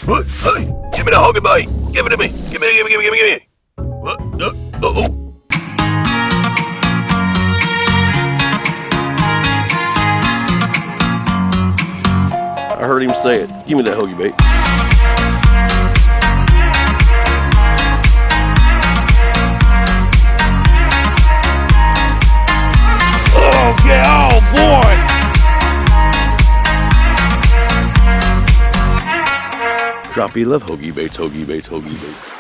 What? Hey, give me the Hoggie Bait. Give it to me. Give me. What? Uh-oh. I heard him say it. Give me that Hoggie Bait. Okay, oh boy! Crappie love Hoggie Baits, Hoggie Baits, Hoggie Baits.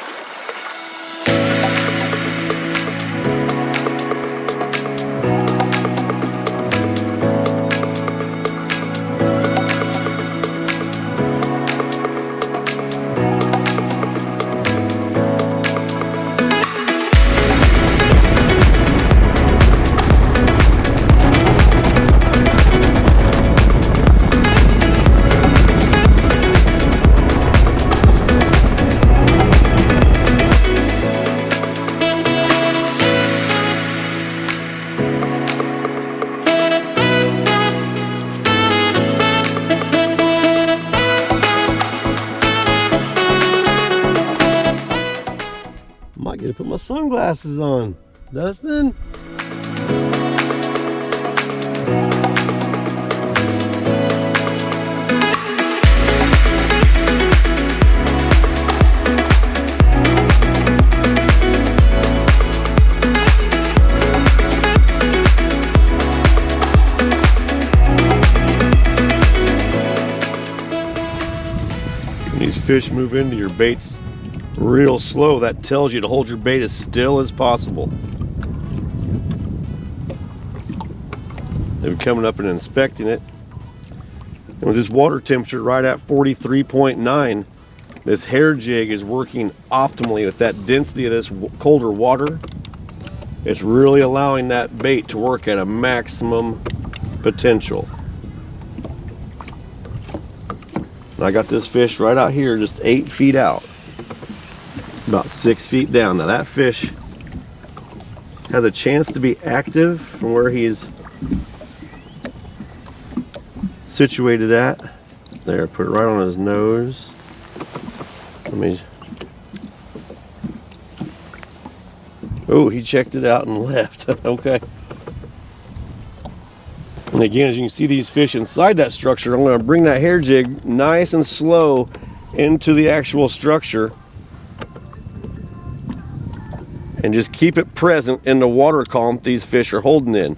Might get to put my sunglasses on, Dustin. When these fish move into your baits real slow, that tells you to hold your bait as still as possible. They've been coming up and inspecting it, and with this water temperature right at 43.9, this hair jig is working optimally with that density of this colder water. It's really allowing that bait to work at a maximum potential. And I got this fish right out here, just 8 feet out, about 6 feet down. Now that fish has a chance to be active from where he's situated at. There, put it right on his nose. Oh, he checked it out and left. Okay. And again, as you can see these fish inside that structure, I'm going to bring that hair jig nice and slow into the actual structure and just keep it present in the water column these fish are holding in.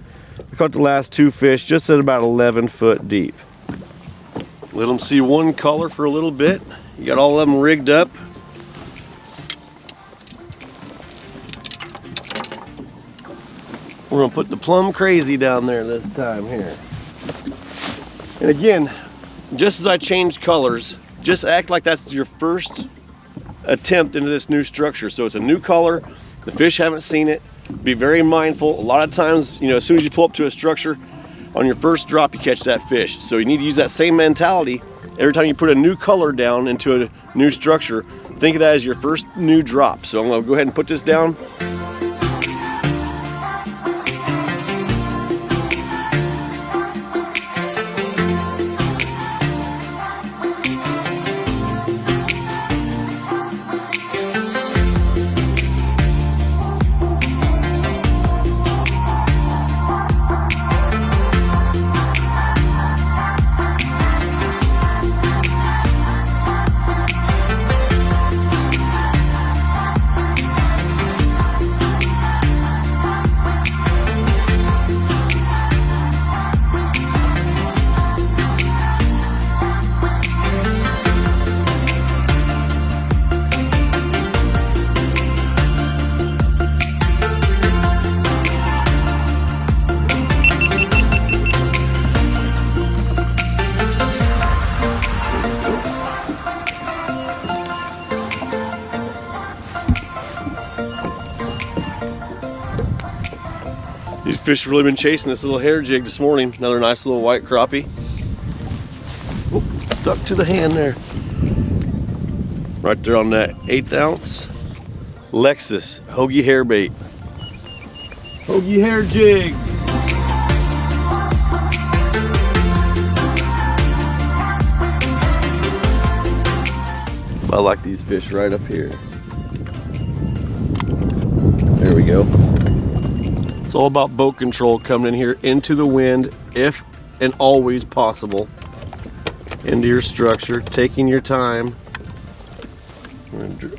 We caught the last 2 fish just at about 11 foot deep. Let them see one color for a little bit. You got all of them rigged up. We're gonna put the plum crazy down there this time here. And again, just as I change colors, just act like that's your first attempt into this new structure. So it's a new color. The fish haven't seen it. Be very mindful. A lot of times, as soon as you pull up to a structure, on your first drop, you catch that fish. So you need to use that same mentality. Every time you put a new color down into a new structure, think of that as your first new drop. So I'm gonna go ahead and put this down. These fish have really been chasing this little hair jig this morning. Another nice little white crappie. Oh, stuck to the hand there. Right there on that 1/8 ounce Lexus Hoggie hair bait. Hoggie hair jig. I like these fish right up here. There we go. It's all about boat control, coming in here into the wind, if and always possible, into your structure, taking your time. I'm gonna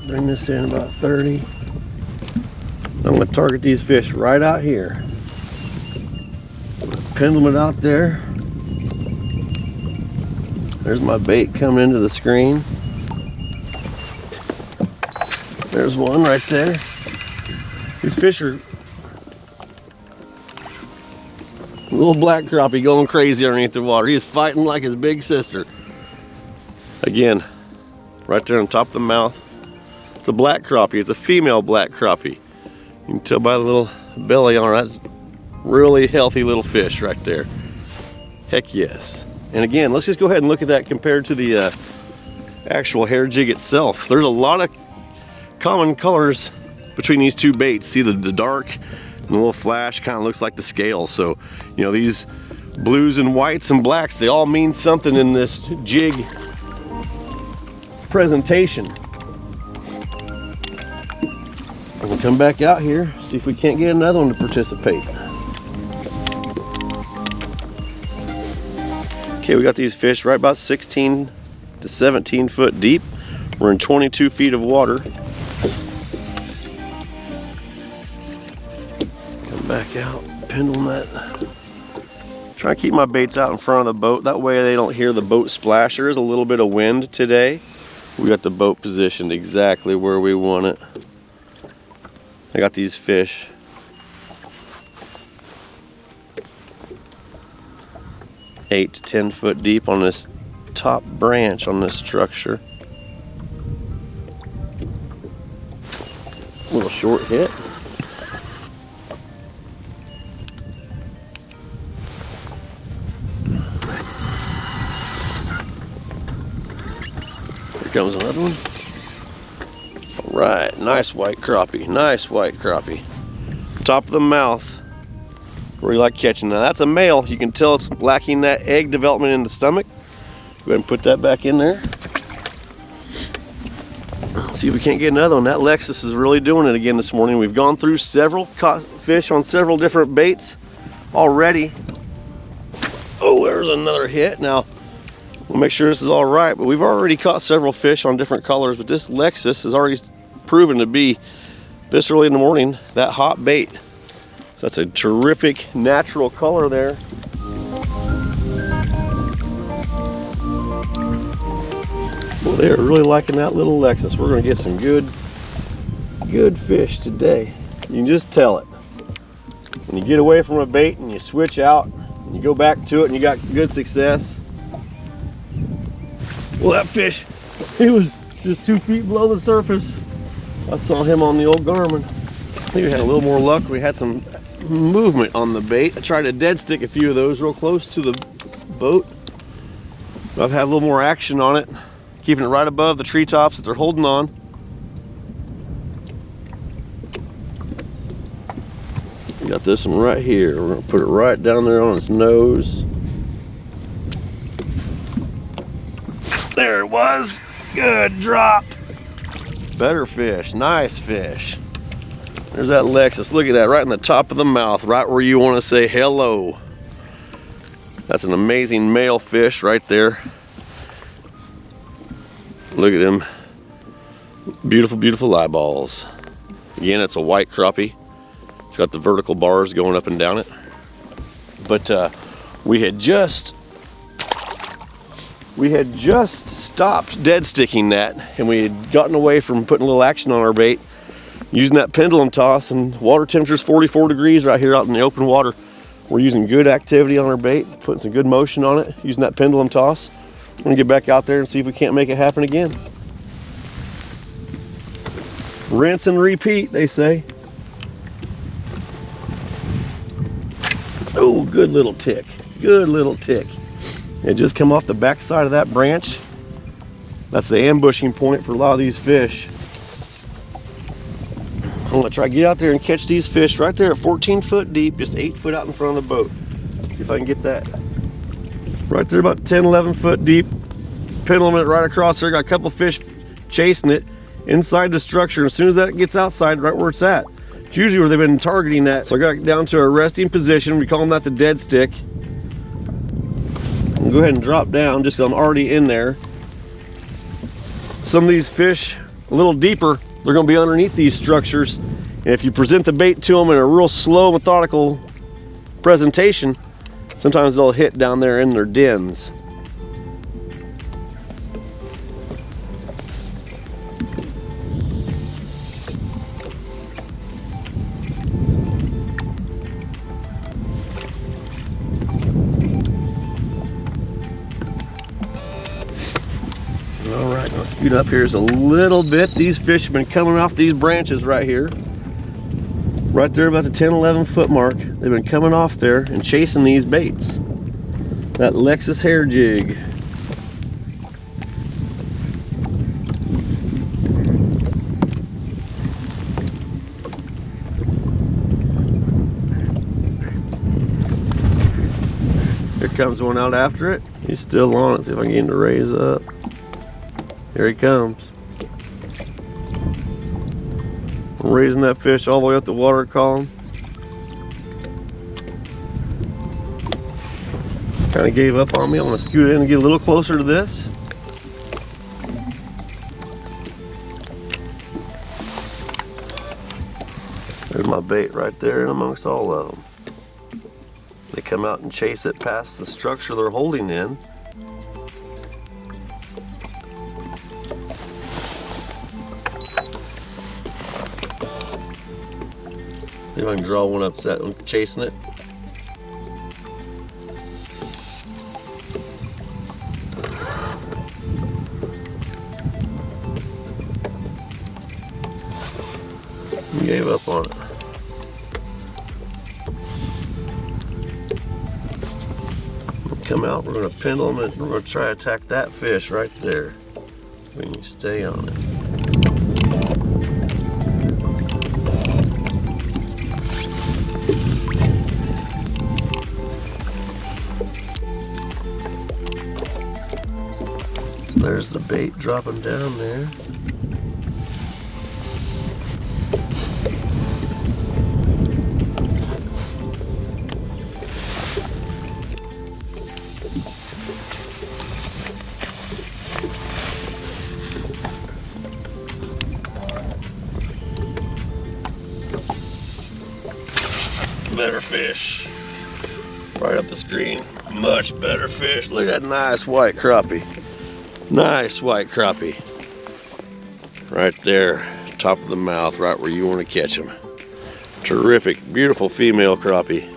bring this in about 30. I'm gonna target these fish right out here. Pendulum it out there. There's my bait coming into the screen. There's one right there. These fish are a little black crappie going crazy underneath the water. He is fighting like his big sister. Again, right there on top of the mouth. It's a black crappie. It's a female black crappie. You can tell by the little belly on her. That's really healthy little fish right there. Heck yes. And again, let's just go ahead and look at that compared to the actual hair jig itself. There's a lot of common colors between these two baits. See the dark and the little flash kind of looks like the scales. So, you know, these blues and whites and blacks, they all mean something in this jig presentation. We'll come back out here, see if we can't get another one to participate. Okay, we got these fish right about 16 to 17 foot deep. We're in 22 feet of water. Come back out, pendulum that. Try to keep my baits out in front of the boat. That way they don't hear the boat splash. There is a little bit of wind today. We got the boat positioned exactly where we want it. I got these fish. Eight to 10 foot deep on this top branch on this structure. A little short hit. Here comes another one. All right, nice white crappie, nice white crappie. Top of the mouth. Really like catching. Now that's a male. You can tell it's lacking that egg development in the stomach. Go ahead and put that back in there. See if we can't get another one. That Lexus is really doing it again this morning. We've gone through several, caught fish on several different baits already. Oh, there's another hit. Now, we'll make sure this is all right, but we've already caught several fish on different colors, but this Lexus has already proven to be, this early in the morning, that hot bait. So that's a terrific natural color there. Well, they're really liking that little Lexus. We're gonna get some good fish today. You can just tell it. When you get away from a bait and you switch out, and you go back to it and you got good success. Well, that fish, he was just 2 feet below the surface. I saw him on the old Garmin. I think we had a little more luck. We had some movement on the bait. I tried to dead stick a few of those real close to the boat. I've had a little more action on it, keeping it right above the treetops that they're holding on. We got this one right here. We're gonna put it right down there on its nose. There it was. Good drop. Better fish, nice fish. There's that Lexus. Look at that, right in the top of the mouth, right where you want to say hello. That's an amazing male fish right there. Look at them. Beautiful, beautiful eyeballs. Again, it's a white crappie. It's got the vertical bars going up and down it. But we had just stopped dead sticking that, and we had gotten away from putting a little action on our bait, using that pendulum toss, and water temperature is 44 degrees right here out in the open water. We're using good activity on our bait, putting some good motion on it, using that pendulum toss. We're gonna get back out there and see if we can't make it happen again. Rinse and repeat, they say. Oh, good little tick, good little tick. It just come off the back side of that branch. That's the ambushing point for a lot of these fish. I'm gonna try to get out there and catch these fish right there at 14 foot deep, just 8 foot out in front of the boat. See if I can get that. Right there about 10, 11 foot deep. Pendulum it right across there. Got a couple fish chasing it inside the structure. As soon as that gets outside, right where it's at, it's usually where they've been targeting that. So I got down to a resting position. We call that the dead stick. I'll go ahead and drop down just because I'm already in there. Some of these fish a little deeper, they're going to be underneath these structures, and if you present the bait to them in a real slow, methodical presentation, sometimes they'll hit down there in their dens. All right, I'll scoot up here just a little bit. These fish have been coming off these branches right here. Right there about the 10-11 foot mark. They've been coming off there and chasing these baits. That Lexus hair jig. Here comes one out after it. He's still on it. See if I can get him to raise up. Here he comes. I'm raising that fish all the way up the water column. Kind of gave up on me. I'm going to scoot in and get a little closer to this. There's my bait right there in amongst all of them. They come out and chase it past the structure they're holding in. See if I can draw one up to that one chasing it. He gave up on it. We'll come out, we're going to pendle him, and we're going to try to attack that fish right there. When you stay on it. There's the bait dropping down there. Better fish. Right up the screen. Much better fish. Look at that nice white crappie. Nice white crappie. Right there, top of the mouth, right where you want to catch them. Terrific, beautiful female crappie.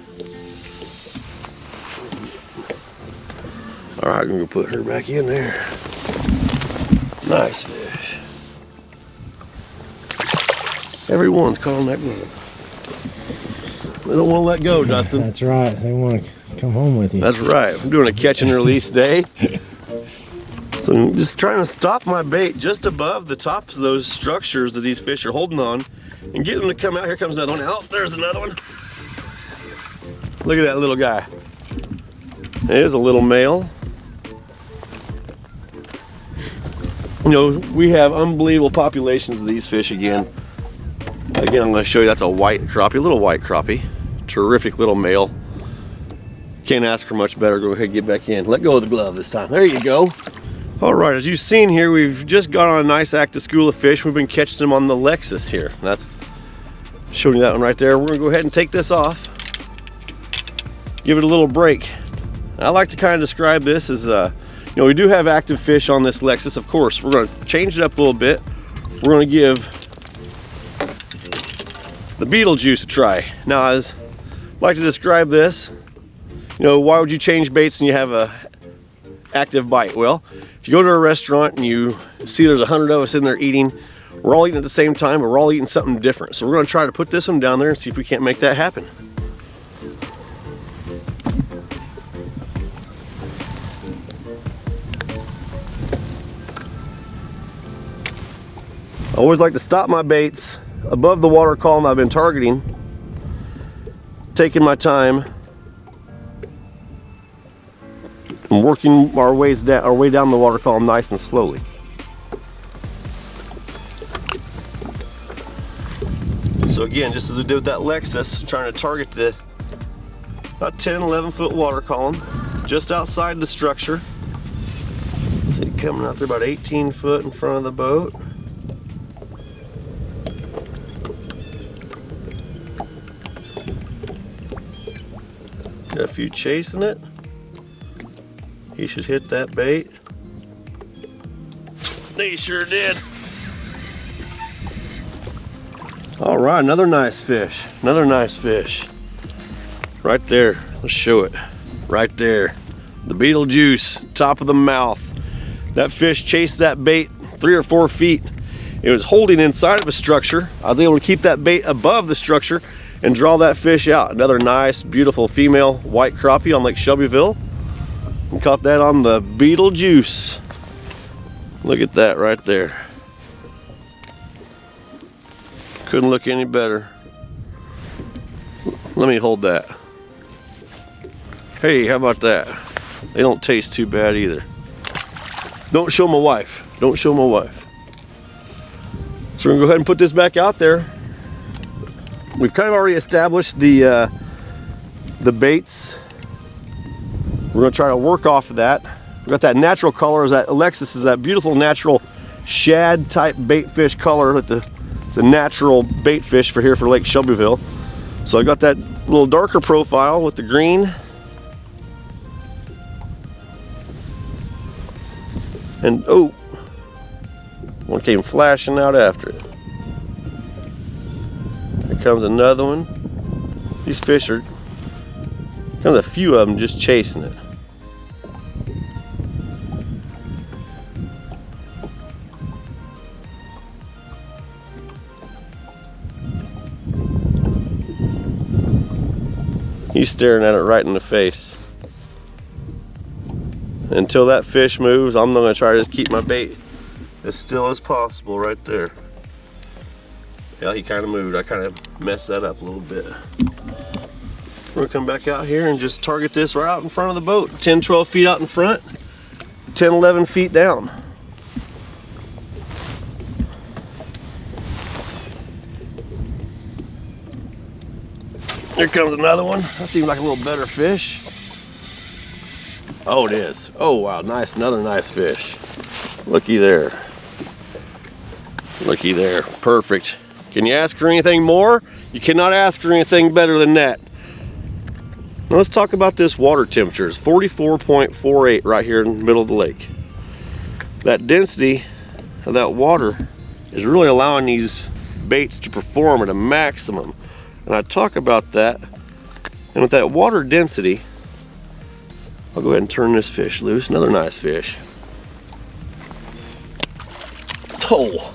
All right, I'm gonna put her back in there. Nice fish. Everyone's calling that good. They don't want to let go, Dustin. That's right. They want to come home with you. That's right. I'm doing a catch and release day. So I'm just trying to stop my bait just above the tops of those structures that these fish are holding on and get them to come out. Here comes another one. Oh, there's another one. Look at that little guy. It is a little male. You know, we have unbelievable populations of these fish again. Again, I'm going to show you that's a white crappie, a little white crappie. Terrific little male. Can't ask for much better. Go ahead and get back in. Let go of the glove this time. There you go. All right, as you've seen here, we've just got on a nice active school of fish. We've been catching them on the Lexus here. That's showing you that one right there. We're gonna go ahead and take this off. Give it a little break. I like to kind of describe this as, you know, we do have active fish on this Lexus, of course. We're gonna change it up a little bit. We're gonna give the Beetlejuice a try. Now, as I like to describe this, you know, why would you change baits when you have a active bite? Well, if you go to a restaurant and you see there's 100 of us in there eating, we're all eating at the same time, but we're all eating something different. So we're going to try to put this one down there and see if we can't make that happen. I always like to stop my baits above the water column I've been targeting, taking my time and working our way down the water column nice and slowly. So again, just as we did with that Lexus, trying to target the about 10, 11 foot water column just outside the structure. See, coming out there about 18 foot in front of the boat. Got a few chasing it. He should hit that bait. He sure did. All right, another nice fish. Another nice fish. Right there. Let's show it. Right there. The Beetlejuice, top of the mouth. That fish chased that bait 3 or 4 feet. It was holding inside of a structure. I was able to keep that bait above the structure and draw that fish out. Another nice, beautiful female white crappie on Lake Shelbyville. And caught that on the Beetlejuice. Look at that right there. Couldn't look any better. Let me hold that. Hey, how about that? They don't taste too bad either. Don't show my wife. Don't show my wife. So we're gonna go ahead and put this back out there. We've kind of already established the baits. We're gonna try to work off of that. We've got that natural color. That Alexis is that beautiful natural shad type bait fish color. It's a natural bait fish for here for Lake Shelbyville. So I got that little darker profile with the green. And oh, one came flashing out after it. Here comes another one. These fish are, comes a few of them just chasing it. He's staring at it right in the face. Until that fish moves, I'm gonna try to just keep my bait as still as possible right there. Yeah, he kind of moved. I kind of messed that up a little bit. We're gonna come back out here and just target this right out in front of the boat. 10, 12 feet out in front, 10, 11 feet down. Here comes another one. That seems like a little better fish. Oh, it is. Oh, wow, nice, another nice fish. Looky there. Looky there, perfect. Can you ask for anything more? You cannot ask for anything better than that. Now let's talk about this water temperature. It's 44.48 right here in the middle of the lake. That density of that water is really allowing these baits to perform at a maximum. And I talk about that, and with that water density, I'll go ahead and turn this fish loose. Another nice fish. Oh!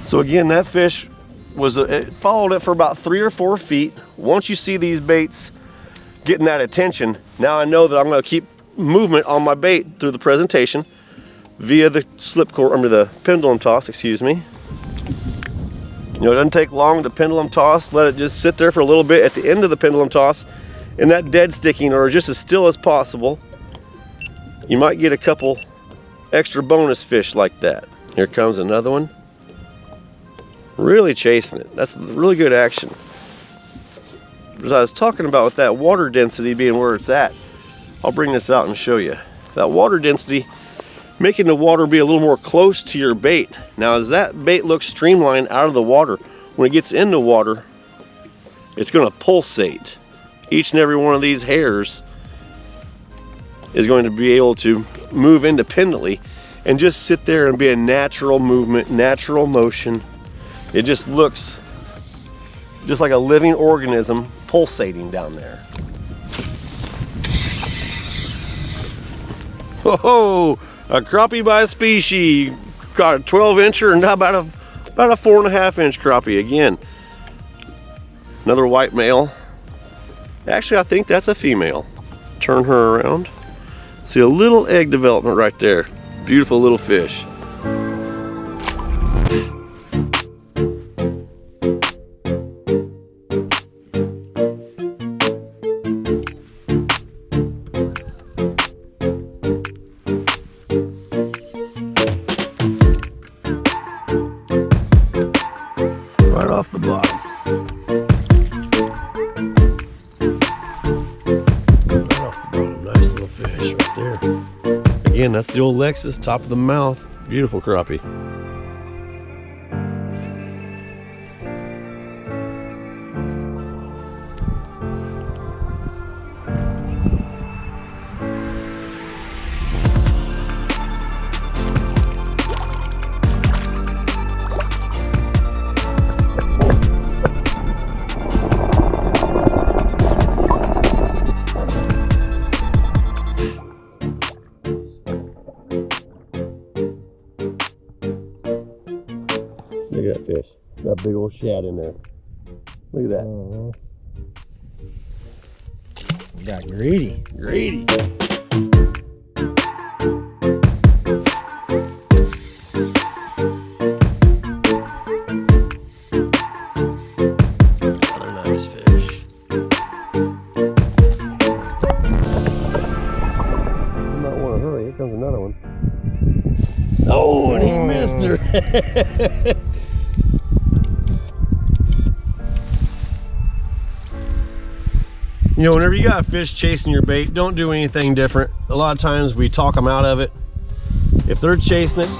So again, that fish it followed it for about 3 or 4 feet. Once you see these baits getting that attention, now I know that I'm going to keep movement on my bait through the presentation via the the pendulum toss, excuse me. You know, it doesn't take long to pendulum toss. Let it just sit there for a little bit at the end of the pendulum toss, and that dead sticking or just as still as possible. You might get a couple extra bonus fish like that. Here comes another one. Really chasing it. That's really good action. As I was talking about with that water density being where it's at, I'll bring this out and show you. That water density, making the water be a little more close to your bait. Now as that bait looks streamlined out of the water, when it gets in the water, it's going to pulsate. Each and every one of these hairs is going to be able to move independently and just sit there and be a natural movement, natural motion. It just looks just like a living organism pulsating down there. Whoa! A crappie by species. Got a 12-incher and about a 4.5-inch crappie again. Another white male. Actually, I think that's a female. Turn her around. See a little egg development right there. Beautiful little fish. old Lexus, top of the mouth. Beautiful crappie. Look at that fish. That big old shad in there. Look at that. Got greedy. Greedy. Another nice fish. You might want to hurry. Here comes another one. Oh, and he missed her. You know, whenever you got a fish chasing your bait, don't do anything different. A lot of times we talk them out of it. If they're chasing it,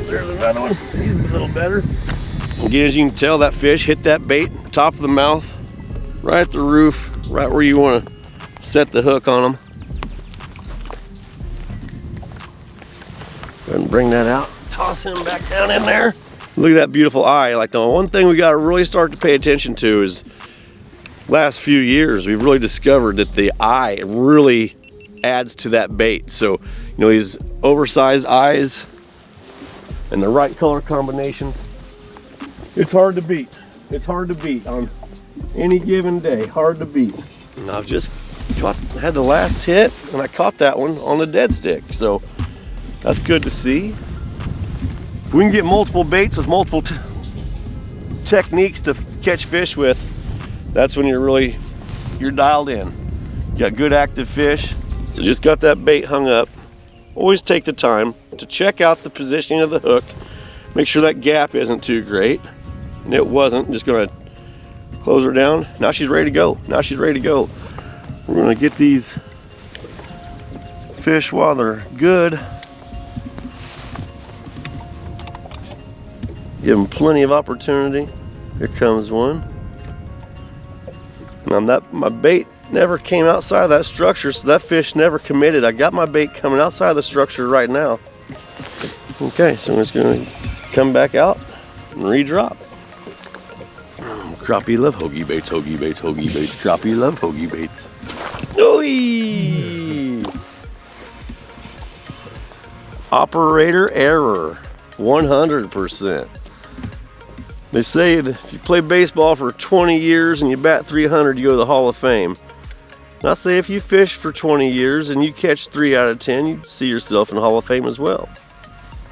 there's another one. He's a little better. Again, as you can tell, that fish hit that bait, top of the mouth, right at the roof, right where you want to set the hook on them. Go ahead and bring that out. Toss him back down in there. Look at that beautiful eye. Like, the one thing we got to really start to pay attention to is last few years we've really discovered that the eye really adds to that bait. So, you know, these oversized eyes and the right color combinations, it's hard to beat. It's hard to beat on any given day. Hard to beat. And I've just had the last hit, and I caught that one on the dead stick. So that's good to see. If we can get multiple baits with multiple techniques to catch fish with, that's when you're dialed in. You got good active fish. So just got that bait hung up. Always take the time to check out the positioning of the hook. Make sure that gap isn't too great. And it wasn't. I'm just gonna close her down. Now she's ready to go. Now she's ready to go. We're gonna get these fish while they're good. Give them plenty of opportunity. Here comes one. Now my bait never came outside of that structure, so that fish never committed. I got my bait coming outside of the structure right now. Okay, so I'm just gonna come back out and re-drop. Crappie love Hoggie Baits, Hoggie Baits, Hoggie Baits. Crappie love Hoggie Baits. Ooh! Operator error, 100%. They say that if you play baseball for 20 years and you bat 300, you go to the Hall of Fame. And I say if you fish for 20 years and you catch 3 out of 10, you see yourself in the Hall of Fame as well.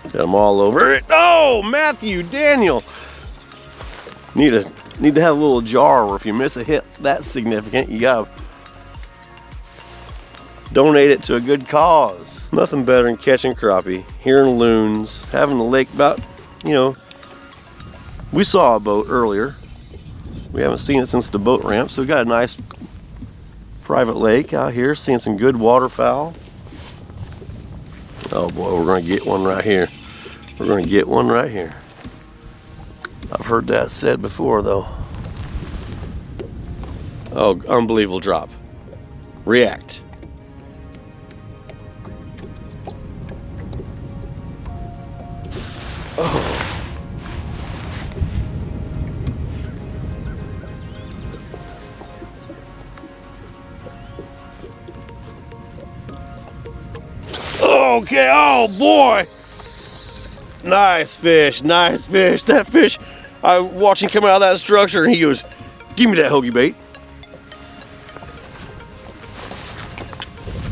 Got them all over it. Oh, Matthew, Daniel. Need to have a little jar where if you miss a hit that significant, you gotta donate it to a good cause. Nothing better than catching crappie, hearing loons, having the lake about, you know, we saw a boat earlier. We haven't seen it since the boat ramp, so we got a nice private lake out here, seeing some good waterfowl. Oh boy, we're gonna get one right here. We're gonna get one right here. I've heard that said before though. Oh, unbelievable drop. React. Oh. Okay, oh boy. Nice fish, nice fish. That fish, I watched him come out of that structure and he goes, give me that Hoggie Bait.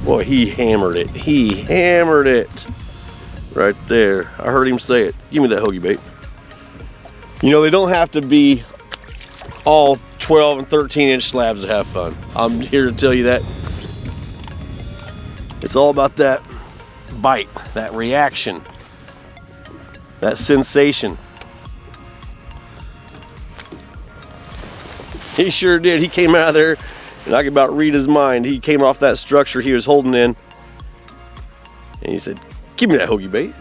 Boy, he hammered it. He hammered it. Right there. I heard him say it. Give me that Hoggie Bait. You know, they don't have to be all 12 and 13 inch slabs to have fun. I'm here to tell you that. It's all about that bite, that reaction, that sensation. He sure did. He came out of there and I could about read his mind. He came off that structure he was holding in and he said, give me that Hoggie Bait.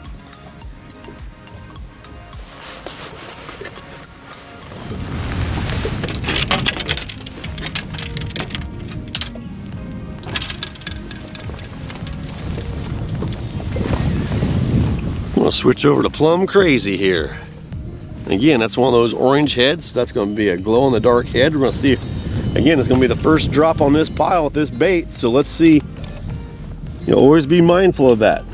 I'm gonna switch over to Plum Crazy here. And again, that's one of those orange heads. That's gonna be a glow in the dark head. We're gonna see if, again, it's gonna be the first drop on this pile with this bait. So let's see, you know, always be mindful of that.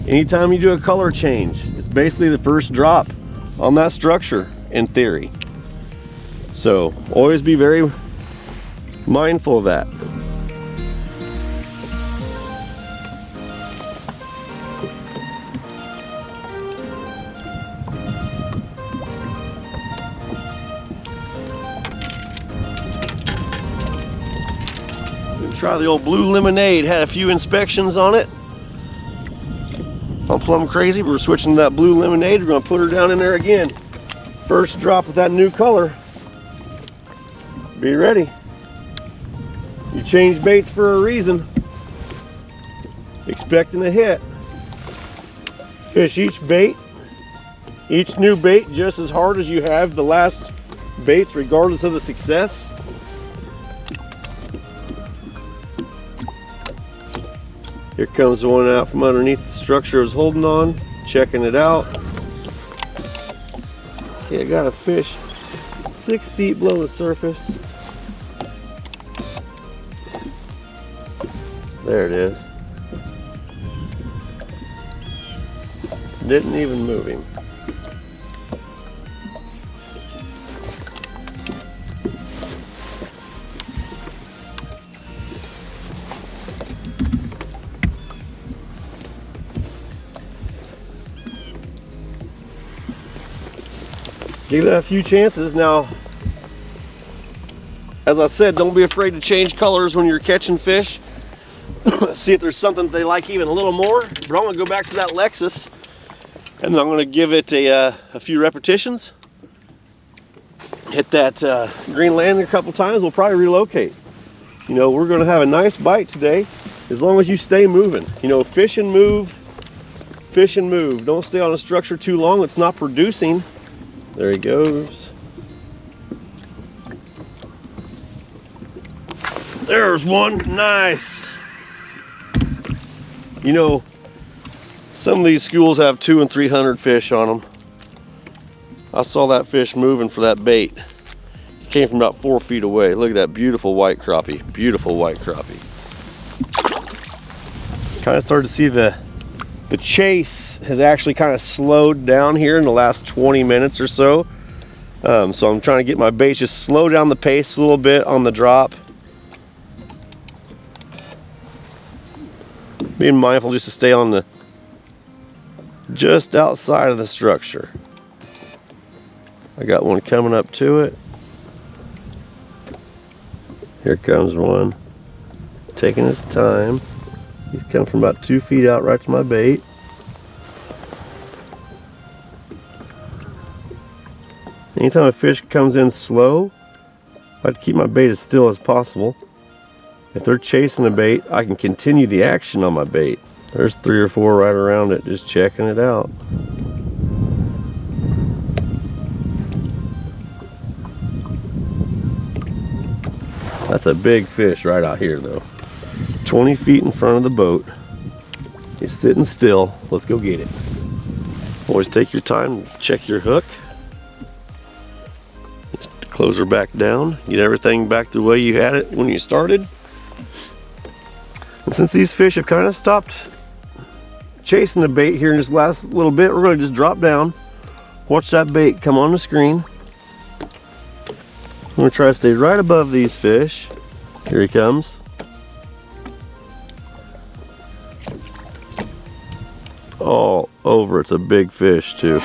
Anytime you do a color change, it's basically the first drop on that structure in theory. So always be very mindful of that. Try the old blue lemonade. Had a few inspections on it. I'm Plum Crazy. We're switching to that blue lemonade. We're going to put her down in there again. First drop with that new color. Be ready. You change baits for a reason. Expecting a hit. Fish each bait, each new bait just as hard as you have the last baits, regardless of the success. Here comes one out from underneath the structure I was holding on, checking it out. Okay, I got a fish 6 feet below the surface. There it is. Didn't even move him. Give that a few chances. Now, as I said, don't be afraid to change colors when you're catching fish. See if there's something they like even a little more. But I'm gonna go back to that Lexus and then I'm gonna give it a few repetitions. Hit that green landing a couple times, we'll probably relocate. You know, we're gonna have a nice bite today as long as you stay moving. You know, fish and move, fish and move. Don't stay on a structure too long, it's not producing. There he goes. There's one, nice. You know, some of these schools have 200 and 300 fish on them. I saw that fish moving for that bait. It came from about 4 feet away. Look at that beautiful white crappie, beautiful white crappie. Kind of started to see the chase has actually kind of slowed down here in the last 20 minutes or so. So I'm trying to get my bait, just slow down the pace a little bit on the drop. Being mindful just to stay on the, just outside of the structure. I got one coming up to it. Here comes one. taking his time. He's coming from about 2 feet out right to my bait. Anytime a fish comes in slow, I like to keep my bait as still as possible. If they're chasing the bait, I can continue the action on my bait. There's 3 or 4 right around it, just checking it out. That's a big fish right out here though. 20 feet in front of the boat. He's sitting still. Let's go get it. Always take your time, check your hook. Just close her back down. Get everything back the way you had it when you started. And since these fish have kind of stopped chasing the bait here in this last little bit, we're going to just drop down. Watch that bait come on the screen. I'm going to try to stay right above these fish. Here he comes. All over. It's a big fish too.